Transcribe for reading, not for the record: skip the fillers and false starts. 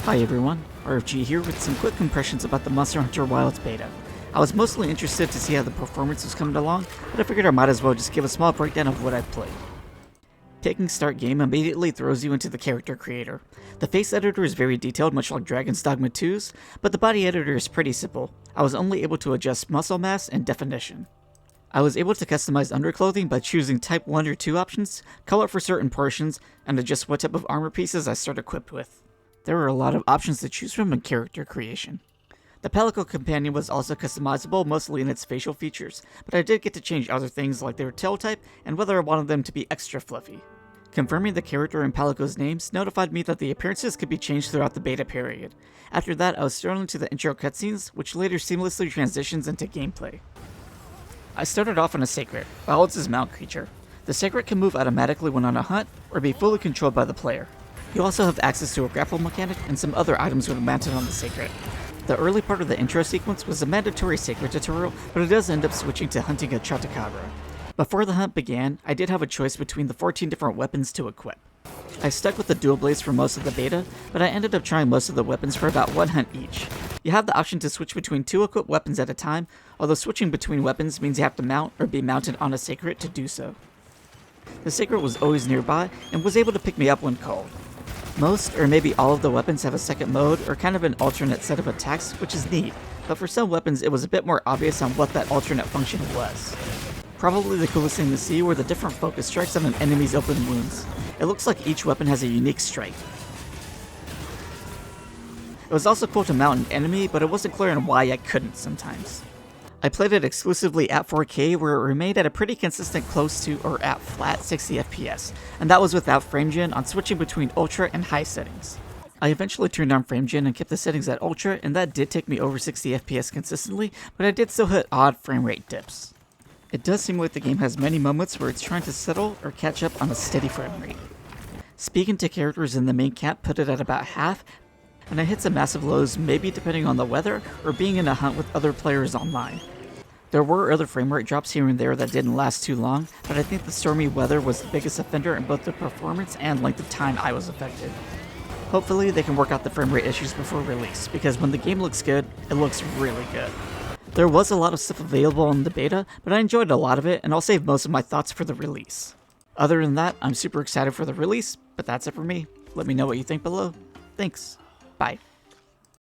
Hi everyone, RFG here with some quick impressions about the Monster Hunter Wilds beta. I was mostly interested to see how the performance was coming along, but I figured I might as well just give a small breakdown of what I've played. Taking start game immediately throws you into the character creator. The face editor is very detailed, much like Dragon's Dogma 2's, but the body editor is pretty simple. I was only able to adjust muscle mass and definition. I was able to customize underclothing by choosing type 1 or 2 options, color for certain portions, and adjust what type of armor pieces I start equipped with. There were a lot of options to choose from in character creation. The Pelican companion was also customizable, mostly in its facial features, but I did get to change other things like their tail type and whether I wanted them to be extra fluffy. Confirming the character and Palico's names notified me that the appearances could be changed throughout the beta period. After that, I was thrown into the intro cutscenes, which later seamlessly transitions into gameplay. I started off on a Sacred, Wilds' mount creature. The Sacred can move automatically when on a hunt, or be fully controlled by the player. You also have access to a grapple mechanic and some other items when mounted on the Sacred. The early part of the intro sequence was a mandatory Sacred tutorial, but it does end up switching to hunting a Chotacabra. Before the hunt began, I did have a choice between the 14 different weapons to equip. I stuck with the dual blades for most of the beta, but I ended up trying most of the weapons for about one hunt each. You have the option to switch between 2 equipped weapons at a time, although switching between weapons means you have to mount or be mounted on a Sacred to do so. The Sacred was always nearby and was able to pick me up when called. Most, or maybe all of the weapons have a second mode or kind of an alternate set of attacks, which is neat, but for some weapons it was a bit more obvious on what that alternate function was. Probably the coolest thing to see were the different focus strikes on an enemy's open wounds. It looks like each weapon has a unique strike. It was also cool to mount an enemy, but it wasn't clear on why I couldn't sometimes. I played it exclusively at 4K, where it remained at a pretty consistent close to or at flat 60 FPS, and that was without FrameGen on switching between Ultra and High settings. I eventually turned on FrameGen and kept the settings at Ultra, and that did take me over 60 FPS consistently, but I did still hit odd frame rate dips. It does seem like the game has many moments where it's trying to settle or catch up on a steady frame rate. Speaking to characters in the main camp put it at about half, and I hit some massive lows, maybe depending on the weather or being in a hunt with other players online. There were other frame rate drops here and there that didn't last too long, but I think the stormy weather was the biggest offender in both the performance and length of time I was affected. Hopefully they can work out the frame rate issues before release, because when the game looks good, it looks really good. There was a lot of stuff available in the beta, but I enjoyed a lot of it, and I'll save most of my thoughts for the release. Other than that, I'm super excited for the release, but that's it for me. Let me know what you think below. Thanks. Bye.